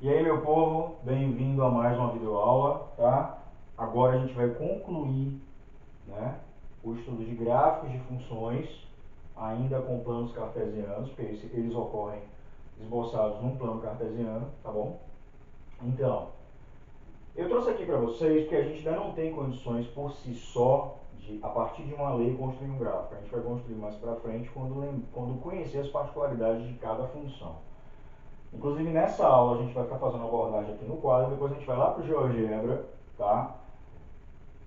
E aí, meu povo, bem-vindo a mais uma videoaula, tá? Agora a gente vai concluir, né, o estudo de gráficos de funções, ainda com planos cartesianos, porque eles ocorrem esboçados num plano cartesiano, tá bom? Então, eu trouxe aqui para vocês porque a gente ainda não tem condições por si só de, a partir de uma lei, construir um gráfico. A gente vai construir mais para frente quando conhecer as particularidades de cada função. Inclusive, nessa aula a gente vai ficar fazendo abordagem aqui no quadro, depois a gente vai lá para o GeoGebra, tá?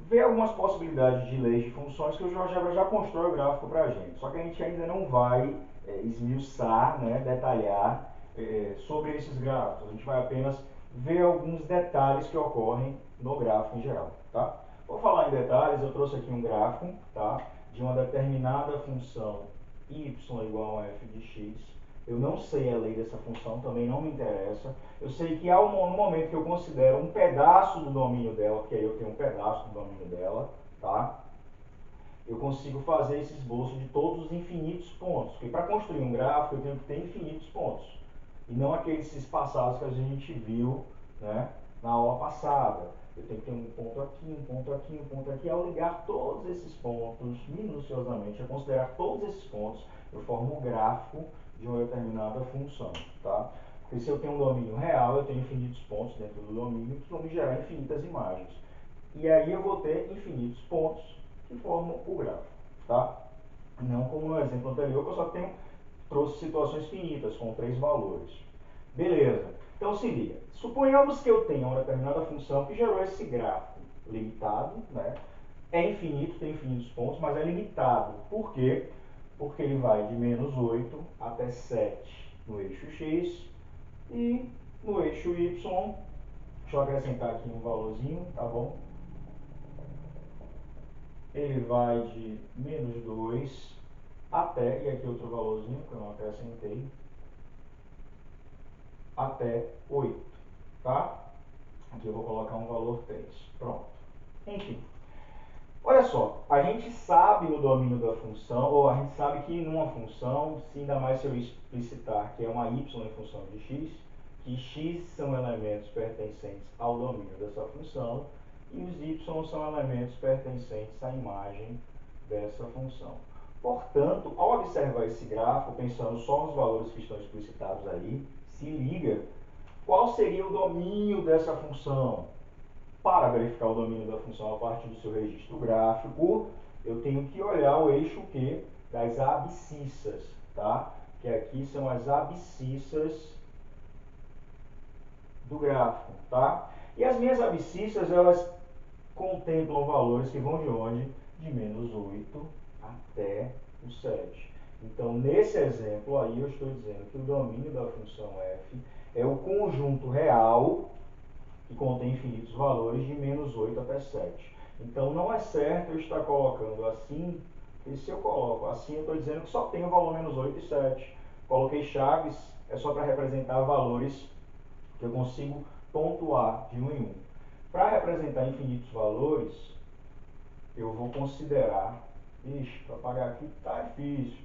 Ver algumas possibilidades de leis de funções que o GeoGebra já constrói o gráfico para a gente. Só que a gente ainda não vai esmiuçar, né, detalhar sobre esses gráficos. A gente vai apenas ver alguns detalhes que ocorrem no gráfico em geral, tá? Vou falar em detalhes, eu trouxe aqui um gráfico, tá, de uma determinada função y igual a f de x. Eu não sei a lei dessa função, também não me interessa. Eu sei que no momento que eu considero um pedaço do domínio dela, porque aí eu tenho um pedaço do domínio dela, tá? Eu consigo fazer esse esboço de todos os infinitos pontos. Porque para construir um gráfico eu tenho que ter infinitos pontos. E não aqueles espaçados que a gente viu, né, na aula passada. Eu tenho que ter um ponto aqui, um ponto aqui, um ponto aqui. Ao ligar todos esses pontos minuciosamente, a considerar todos esses pontos, eu formo o gráfico de uma determinada função, tá? Porque se eu tenho um domínio real, eu tenho infinitos pontos dentro do domínio que vão me gerar infinitas imagens. E aí eu vou ter infinitos pontos que formam o gráfico, tá? Não como no exemplo anterior, que eu só trouxe situações finitas, com 3 valores. Beleza. Então se liga. Suponhamos que eu tenha uma determinada função que gerou esse gráfico limitado, né? É infinito, tem infinitos pontos, mas é limitado. Por quê? Porque ele vai de menos 8 até 7 no eixo x e no eixo y. Deixa eu acrescentar aqui um valorzinho, tá bom? Ele vai de menos 2 até, e aqui outro valorzinho que eu não acrescentei, até 8, tá? Aqui eu vou colocar um valor 3. Pronto. Enfim, olha só, a gente sabe no domínio da função, ou a gente sabe que numa função, se ainda mais se eu explicitar que é uma y em função de x, que x são elementos pertencentes ao domínio dessa função e os y são elementos pertencentes à imagem dessa função. Portanto, ao observar esse gráfico, pensando só nos valores que estão explicitados ali, se liga qual seria o domínio dessa função. Para verificar o domínio da função a partir do seu registro gráfico, eu tenho que olhar o eixo Q das abscissas, tá? Que aqui são as abscissas do gráfico, tá? E as minhas abscissas, elas contemplam valores que vão de onde? De menos 8 até o 7. Então, nesse exemplo aí, eu estou dizendo que o domínio da função f é o conjunto real que contém infinitos valores de menos 8 até 7. Então, não é certo eu estar colocando assim, porque se eu coloco assim, eu estou dizendo que só tem o valor menos 8 e 7. Coloquei chaves, é só para representar valores que eu consigo pontuar de 1 em 1. Para representar infinitos valores, eu vou considerar, para pagar aqui tá difícil,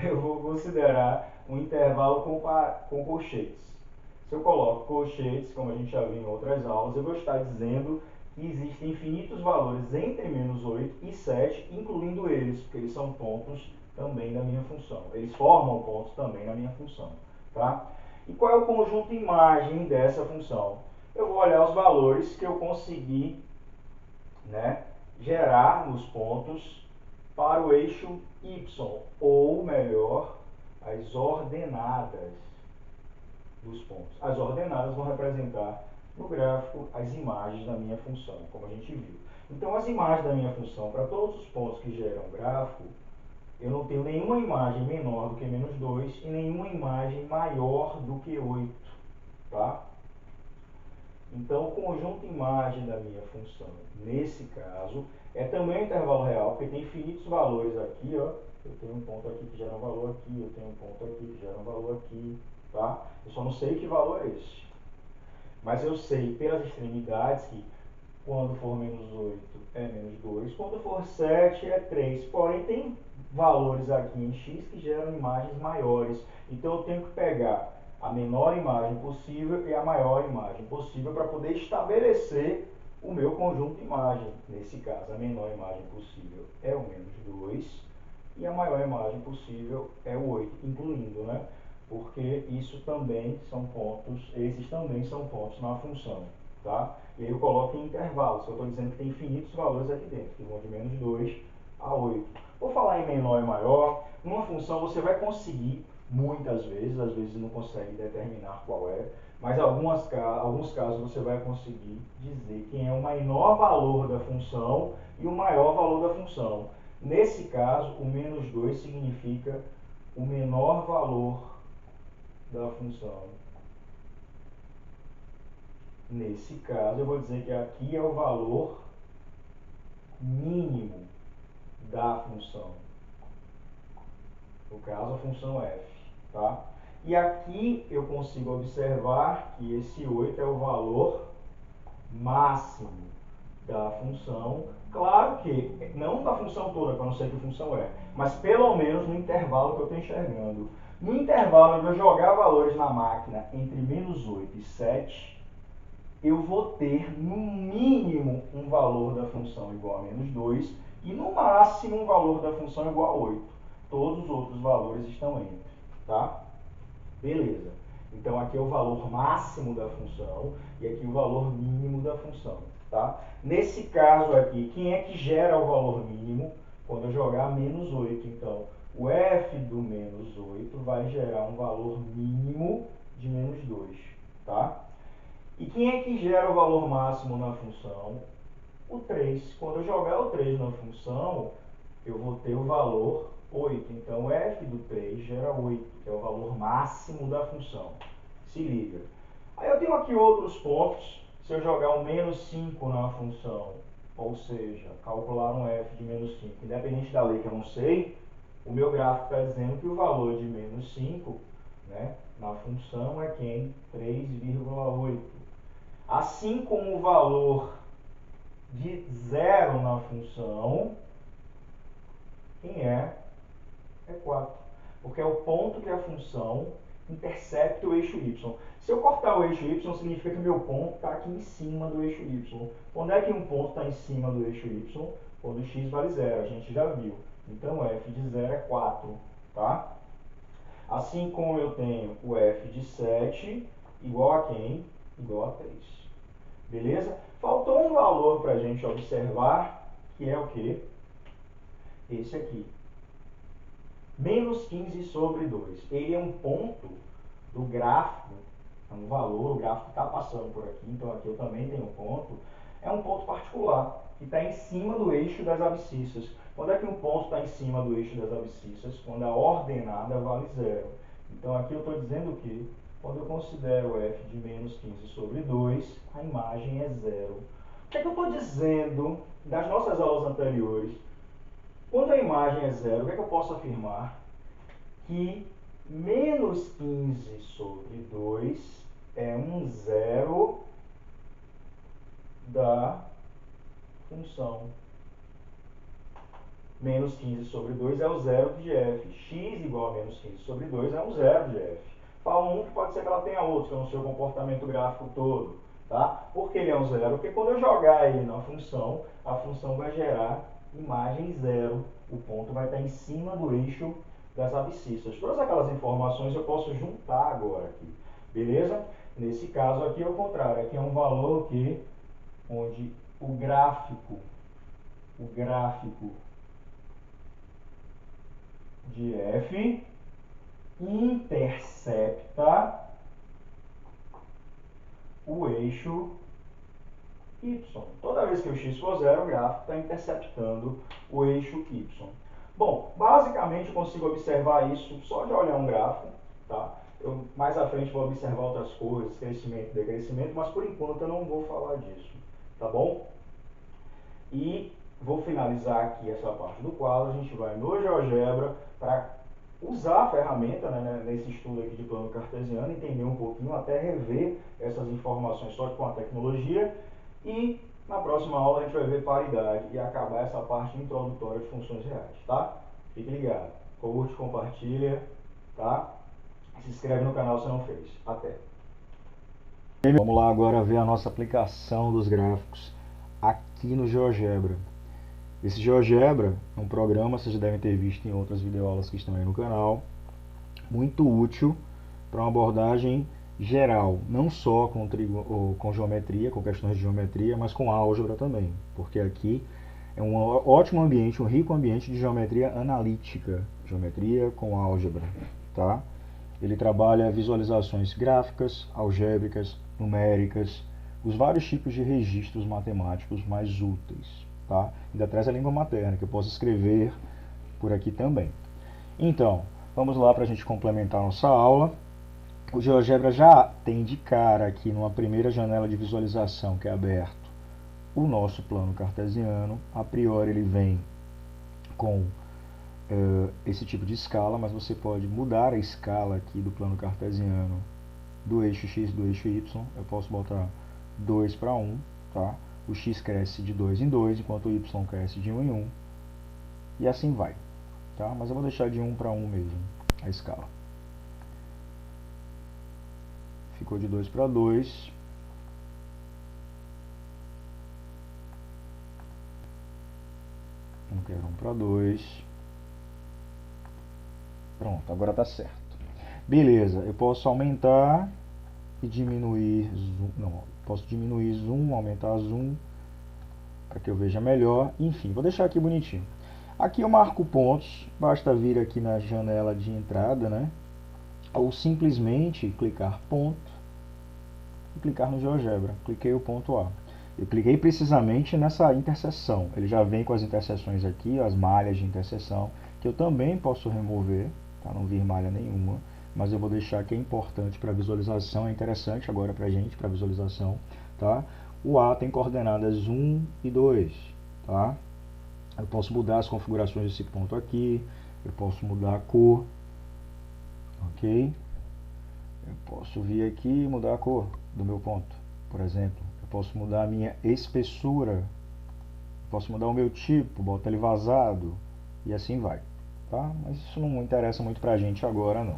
eu vou considerar um intervalo com colchetes. Se eu coloco colchetes, como a gente já viu em outras aulas, eu vou estar dizendo que existem infinitos valores entre menos 8 e 7, incluindo eles, porque eles são pontos também da minha função. Eles formam pontos também na minha função, tá? E qual é o conjunto imagem dessa função? Eu vou olhar os valores que eu consegui, né, gerar nos pontos para o eixo y, ou melhor, as ordenadas dos pontos. As ordenadas vão representar no gráfico as imagens da minha função, como a gente viu. Então, as imagens da minha função, para todos os pontos que geram o gráfico, eu não tenho nenhuma imagem menor do que menos 2 e nenhuma imagem maior do que 8, tá? Então, o conjunto imagem da minha função, nesse caso, é também um intervalo real, porque tem infinitos valores aqui, ó. Eu tenho um ponto aqui que gera um valor aqui, eu tenho um ponto aqui que gera um valor aqui, tá? Eu só não sei que valor é esse. Mas eu sei pelas extremidades que quando for menos 8 é menos 2, quando for 7 é 3. Porém, tem valores aqui em x que geram imagens maiores. Então, eu tenho que pegar a menor imagem possível e a maior imagem possível para poder estabelecer o meu conjunto de imagem. Nesse caso, a menor imagem possível é o menos 2 e a maior imagem possível é o 8, incluindo, né? Porque isso também são pontos, esses também são pontos na função, tá? E aí eu coloco em intervalos, eu estou dizendo que tem infinitos valores aqui dentro, que vão de menos 2 a 8. Vou falar em menor e maior. Numa função você vai conseguir, muitas vezes, às vezes não consegue determinar qual é, mas alguns casos você vai conseguir dizer quem é o menor valor da função e o maior valor da função. Nesse caso, o menos 2 significa o menor valor da função. Nesse caso, eu vou dizer que aqui é o valor mínimo da função. No caso, a função f, tá? E aqui eu consigo observar que esse 8 é o valor máximo da função. Claro que não da função toda, para não ser que função é, mas pelo menos no intervalo que eu estou enxergando. No intervalo onde eu jogar valores na máquina entre menos 8 e 7, eu vou ter no mínimo um valor da função igual a menos 2 e no máximo um valor da função igual a 8. Todos os outros valores estão entre, tá? Beleza. Então aqui é o valor máximo da função e aqui o valor mínimo da função, tá? Nesse caso aqui, quem é que gera o valor mínimo? Quando eu jogar menos 8. Então, o f do menos 8 vai gerar um valor mínimo de menos 2, tá? E quem é que gera o valor máximo na função? O 3. Quando eu jogar o 3 na função, eu vou ter o valor 8. Então, f do 3 gera 8, que é o valor máximo da função. Se liga. Aí eu tenho aqui outros pontos. Se eu jogar um menos 5 na função, ou seja, calcular um f de menos 5, independente da lei que eu não sei, o meu gráfico está dizendo que o valor de menos 5, né, na função é quem? 3,8. Assim como o valor de 0 na função, quem é? É 4. Porque é o ponto que a função intercepta o eixo y. Se eu cortar o eixo y, significa que o meu ponto está aqui em cima do eixo y. Quando é que um ponto está em cima do eixo y? Quando x vale 0, a gente já viu. Então, f de 0 é 4, tá? Assim como eu tenho o f de 7 igual a quem? Igual a 3. Beleza? Faltou um valor para a gente observar, que é o quê? Esse aqui. Menos 15 sobre 2. Ele é um ponto do gráfico, é um valor, o gráfico está passando por aqui, então aqui eu também tenho um ponto. É um ponto particular, que está em cima do eixo das abscissas. Quando é que um ponto está em cima do eixo das abscissas? Quando a ordenada vale 0. Então aqui eu estou dizendo que, quando eu considero f de menos 15 sobre 2, a imagem é 0. O que é que eu estou dizendo das nossas aulas anteriores? Quando a imagem é 0, o que é que eu posso afirmar? Que menos 15 sobre 2 é um zero da função. Menos 15 sobre 2 é o zero de f. X igual a menos 15 sobre 2 é um zero de f. Fala um que pode ser que ela tenha outro, que eu não sei o comportamento gráfico todo. Tá? Por que ele é um zero? Porque quando eu jogar ele na função, a função vai gerar imagem zero. O ponto vai estar em cima do eixo das abscissas. Todas aquelas informações eu posso juntar agora aqui. Beleza? Nesse caso aqui é o contrário. Aqui é um valor que, onde o gráfico de f intercepta o eixo y. Toda vez que o x for 0, o gráfico está interceptando o eixo y. Bom, basicamente eu consigo observar isso só de olhar um gráfico, tá? Eu mais à frente vou observar outras coisas, crescimento e decrescimento, mas por enquanto eu não vou falar disso, tá bom? E vou finalizar aqui essa parte do quadro, a gente vai no GeoGebra para usar a ferramenta, né, nesse estudo aqui de plano cartesiano, entender um pouquinho, até rever essas informações só com a tecnologia. E na próxima aula a gente vai ver paridade e acabar essa parte introdutória de funções reais, tá? Fique ligado, curte, compartilha, tá? Se inscreve no canal se não fez. Até. Vamos lá agora ver a nossa aplicação dos gráficos aqui no GeoGebra. Esse GeoGebra é um programa, vocês devem ter visto em outras videoaulas que estão aí no canal, muito útil para uma abordagem geral, não só com geometria, com questões de geometria, mas com álgebra também, porque aqui é um ótimo ambiente, um rico ambiente de geometria analítica, geometria com álgebra, tá? Ele trabalha visualizações gráficas, algébricas, numéricas, os vários tipos de registros matemáticos mais úteis, tá? Ainda traz a língua materna, que eu posso escrever por aqui também. Então, vamos lá para a gente complementar nossa aula. O GeoGebra já tem de cara aqui numa primeira janela de visualização que é aberto o nosso plano cartesiano. A priori ele vem com esse tipo de escala, mas você pode mudar a escala aqui do plano cartesiano do eixo x e do eixo y. Eu posso botar 2 para 1, tá? O x cresce de 2 em 2, enquanto o y cresce de 1 em 1, e assim vai, tá? Mas eu vou deixar de 1 para 1 mesmo a escala. Ficou de 2 para 2. Não quero 1 para 2. Pronto, agora está certo. Beleza, eu posso aumentar e diminuir zoom. Não, posso diminuir zoom, aumentar zoom, para que eu veja melhor. Enfim, vou deixar aqui bonitinho. Aqui eu marco pontos, basta vir aqui na janela de entrada, né? Ou simplesmente clicar ponto e clicar no GeoGebra. Cliquei o ponto A. Eu cliquei precisamente nessa interseção. Ele já vem com as interseções aqui, as malhas de interseção, que eu também posso remover, para não vir malha nenhuma, mas eu vou deixar que é importante para visualização, é interessante agora para a gente, para visualização, tá? O A tem coordenadas 1 e 2, tá? Eu posso mudar as configurações desse ponto aqui, eu posso mudar a cor, ok? Eu posso vir aqui e mudar a cor do meu ponto, por exemplo. Eu posso mudar a minha espessura, posso mudar o meu tipo, botar ele vazado, e assim vai, tá? Mas isso não interessa muito pra gente agora, não.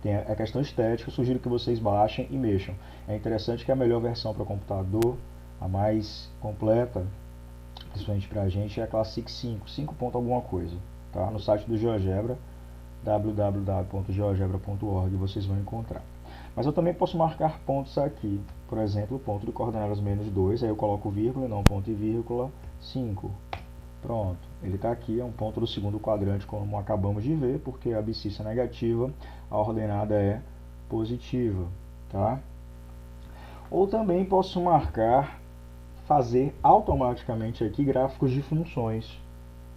Tem a questão estética, eu sugiro que vocês baixem e mexam. É interessante que a melhor versão para o computador, a mais completa, principalmente pra gente, é a Classic 5, 5 ponto alguma coisa, tá? No site do GeoGebra, www.geogebra.org, vocês vão encontrar. Mas eu também posso marcar pontos aqui, por exemplo, ponto de coordenadas menos 2, aí eu coloco vírgula, não ponto e vírgula, 5. Pronto, ele está aqui, é um ponto do segundo quadrante, como acabamos de ver, porque a abscissa é negativa, a ordenada é positiva, tá? Ou também posso marcar, fazer automaticamente aqui gráficos de funções,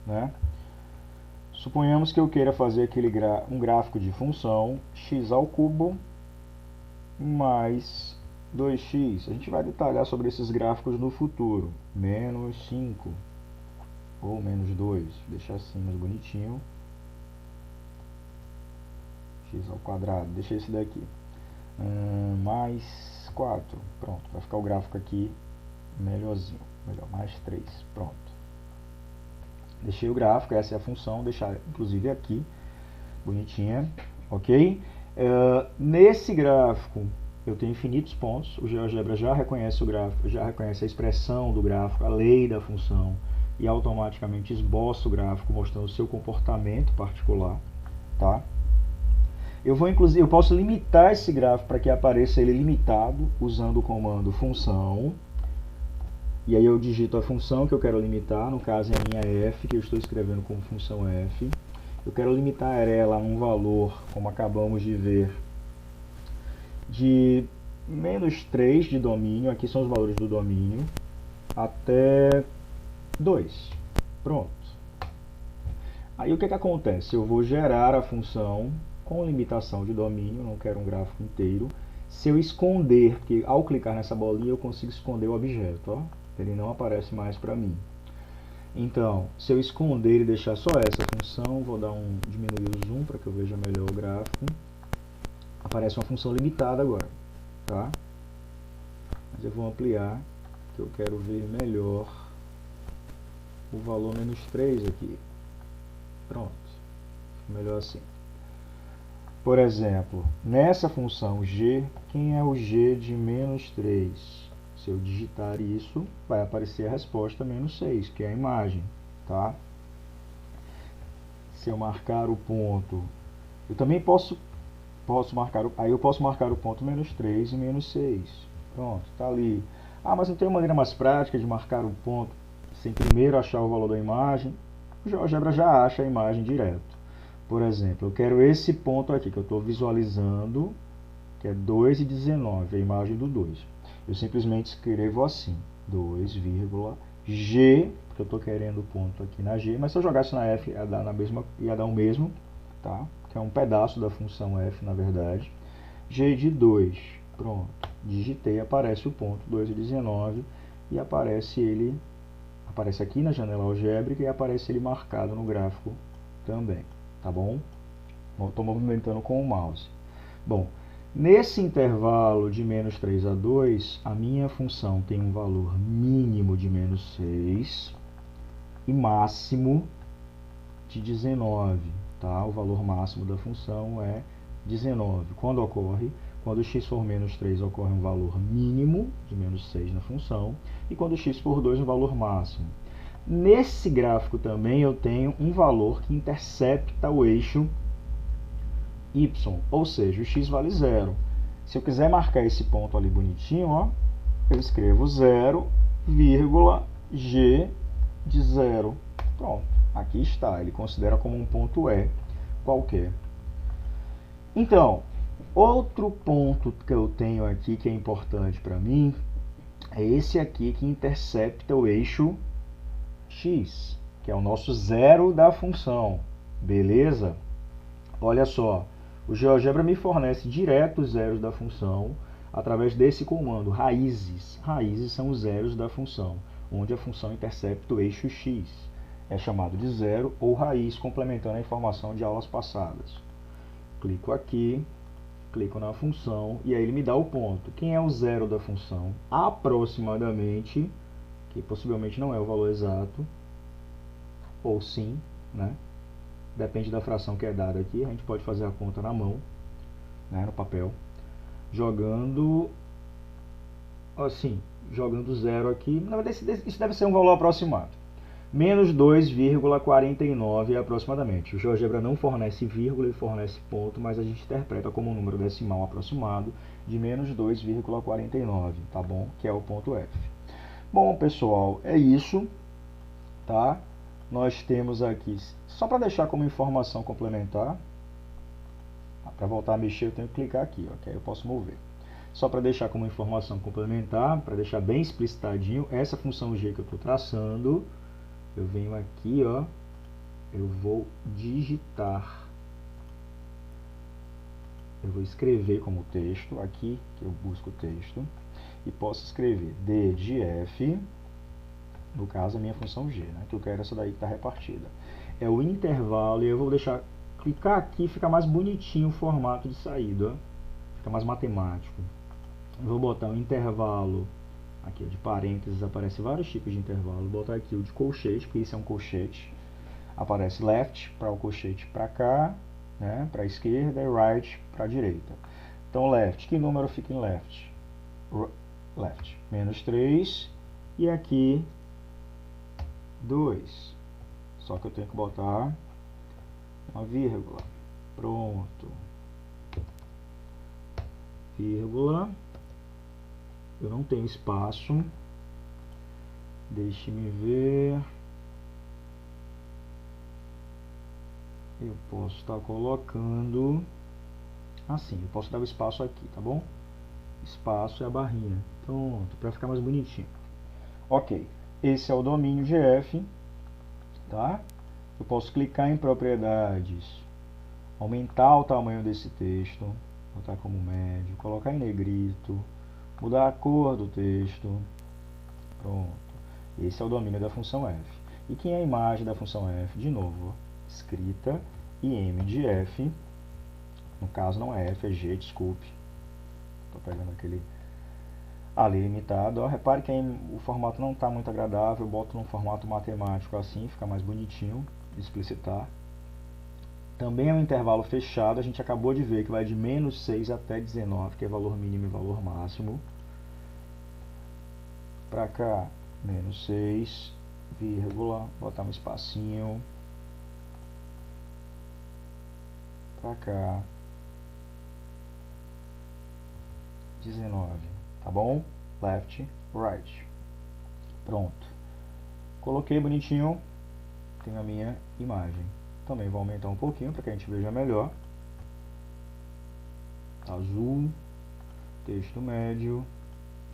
né? Suponhamos que eu queira fazer um gráfico de função x ao cubo mais 2x. A gente vai detalhar sobre esses gráficos no futuro. Menos 5 ou menos 2. Deixar assim mais bonitinho. X ao quadrado. Deixa esse daqui. Mais 4. Pronto. Vai ficar o gráfico aqui melhorzinho. Melhor. Mais 3. Pronto. Deixei o gráfico. Essa é a função. Deixar inclusive aqui. Bonitinha. Ok? Nesse gráfico eu tenho infinitos pontos. O GeoGebra já reconhece o gráfico, já reconhece a expressão do gráfico, a lei da função, e automaticamente esboça o gráfico mostrando o seu comportamento particular, tá? Eu posso limitar esse gráfico para que apareça ele limitado usando o comando função. E aí eu digito a função que eu quero limitar, no caso é a minha f, que eu estou escrevendo como função f. Eu quero limitar ela a um valor, como acabamos de ver, de menos 3 de domínio, aqui são os valores do domínio, até 2. Pronto. Aí o que acontece? Eu vou gerar a função com limitação de domínio, não quero um gráfico inteiro. Se eu esconder, porque ao clicar nessa bolinha eu consigo esconder o objeto, ó, ele não aparece mais para mim. Então, se eu esconder e deixar só essa função, vou diminuir o zoom para que eu veja melhor o gráfico. Aparece uma função limitada agora, tá? Mas eu vou ampliar, que eu quero ver melhor o valor menos 3 aqui. Pronto, melhor assim. Por exemplo, nessa função g, quem é o g de menos 3? Se eu digitar isso, vai aparecer a resposta menos 6, que é a imagem, tá? Se eu marcar o ponto, eu também posso marcar, aí eu posso marcar o ponto menos 3 e menos 6. Pronto, está ali. Ah, mas não tem uma maneira mais prática de marcar o ponto sem primeiro achar o valor da imagem? O GeoGebra já acha a imagem direto. Por exemplo, eu quero esse ponto aqui que eu estou visualizando, que é 2,19, a imagem do 2. Eu simplesmente escrevo assim, 2,g, porque eu estou querendo o ponto aqui na g, mas se eu jogasse na f ia dar o mesmo, tá? Que é um pedaço da função f, na verdade. G de 2, pronto, digitei, aparece o ponto 2,19 e aparece aqui na janela algébrica e aparece ele marcado no gráfico também, tá bom? Estou movimentando com o mouse. Bom, nesse intervalo de menos 3 a 2, a minha função tem um valor mínimo de menos 6 e máximo de 19. Tá? O valor máximo da função é 19. Quando ocorre? Quando x for menos 3, ocorre um valor mínimo de menos 6 na função. E quando x for 2, um valor máximo. Nesse gráfico também eu tenho um valor que intercepta o eixo y, ou seja, o x vale 0. Se eu quiser marcar esse ponto ali bonitinho, ó, eu escrevo 0, g de 0. Pronto, aqui está, ele considera como um ponto E qualquer. Então, outro ponto que eu tenho aqui que é importante para mim é esse aqui que intercepta o eixo x, que é o nosso zero da função, beleza? Olha só, o GeoGebra me fornece direto os zeros da função através desse comando, raízes. Raízes são os zeros da função, onde a função intercepta o eixo x. É chamado de zero ou raiz, complementando a informação de aulas passadas. Clico aqui, clico na função e aí ele me dá o ponto. Quem é o zero da função? Aproximadamente, que possivelmente não é o valor exato, ou sim, né? Depende da fração que é dada aqui, a gente pode fazer a conta na mão, né, no papel, jogando assim, jogando zero aqui. Na verdade, isso deve ser um valor aproximado. Menos 2,49 aproximadamente. O GeoGebra não fornece vírgula e fornece ponto, mas a gente interpreta como um número decimal aproximado de menos 2,49, tá bom? Que é o ponto F. Bom, pessoal, é isso, tá? Nós temos aqui, só para deixar como informação complementar, para voltar a mexer eu tenho que clicar aqui, ó, que aí eu posso mover. Só para deixar como informação complementar, para deixar bem explicitadinho, essa função g que eu estou traçando, eu venho aqui, ó, eu vou digitar, eu vou escrever como texto, aqui que eu busco o texto, e posso escrever d de f, no caso a minha função g, né, que eu quero essa daí que está repartida. É o intervalo, e eu vou deixar, clicar aqui, fica mais bonitinho o formato de saída, ó, fica mais matemático. Eu vou botar um intervalo, aqui de parênteses, aparece vários tipos de intervalo, vou botar aqui o de colchete, porque isso é um colchete, aparece left para o colchete para cá, né, para a esquerda, e right para a direita. Então left, que número fica em left? Left, menos 3, e aqui 2, só que eu tenho que botar uma vírgula, pronto, vírgula, eu não tenho espaço, deixe-me ver, eu posso estar colocando assim, eu posso dar o espaço aqui, tá bom? Espaço é a barrinha, pronto, para ficar mais bonitinho. Ok, esse é o domínio GF, tá? Eu posso clicar em propriedades, aumentar o tamanho desse texto, botar como médio, colocar em negrito, mudar a cor do texto, pronto. Esse é o domínio da função f. E quem é a imagem da função f? De novo, escrita e m de f, no caso não é f, é g, desculpe. Estou pegando aquele ali limitado. Ó, repare que o formato não está muito agradável, eu boto num formato matemático assim, fica mais bonitinho de explicitar. Também é um intervalo fechado, a gente acabou de ver que vai de menos 6 até 19, que é valor mínimo e valor máximo. Para cá, menos 6, vírgula, botar um espacinho. Para cá, 19, tá bom? Left, right. Pronto. Coloquei bonitinho, tenho a minha imagem. Também vou aumentar um pouquinho para que a gente veja melhor. Azul, texto médio,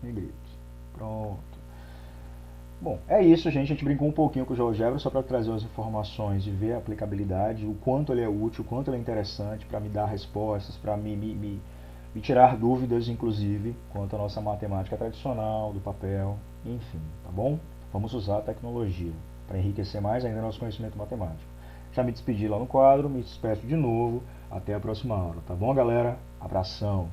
negrito. Pronto. Bom, é isso, gente. A gente brincou um pouquinho com o GeoGebra só para trazer as informações e ver a aplicabilidade, o quanto ele é útil, o quanto ele é interessante para me dar respostas, para me tirar dúvidas, inclusive, quanto à nossa matemática tradicional, do papel, enfim, tá bom? Vamos usar a tecnologia para enriquecer mais ainda nosso conhecimento matemático. Já me despedi lá no quadro, me despeço de novo. Até a próxima aula, tá bom, galera? Abração!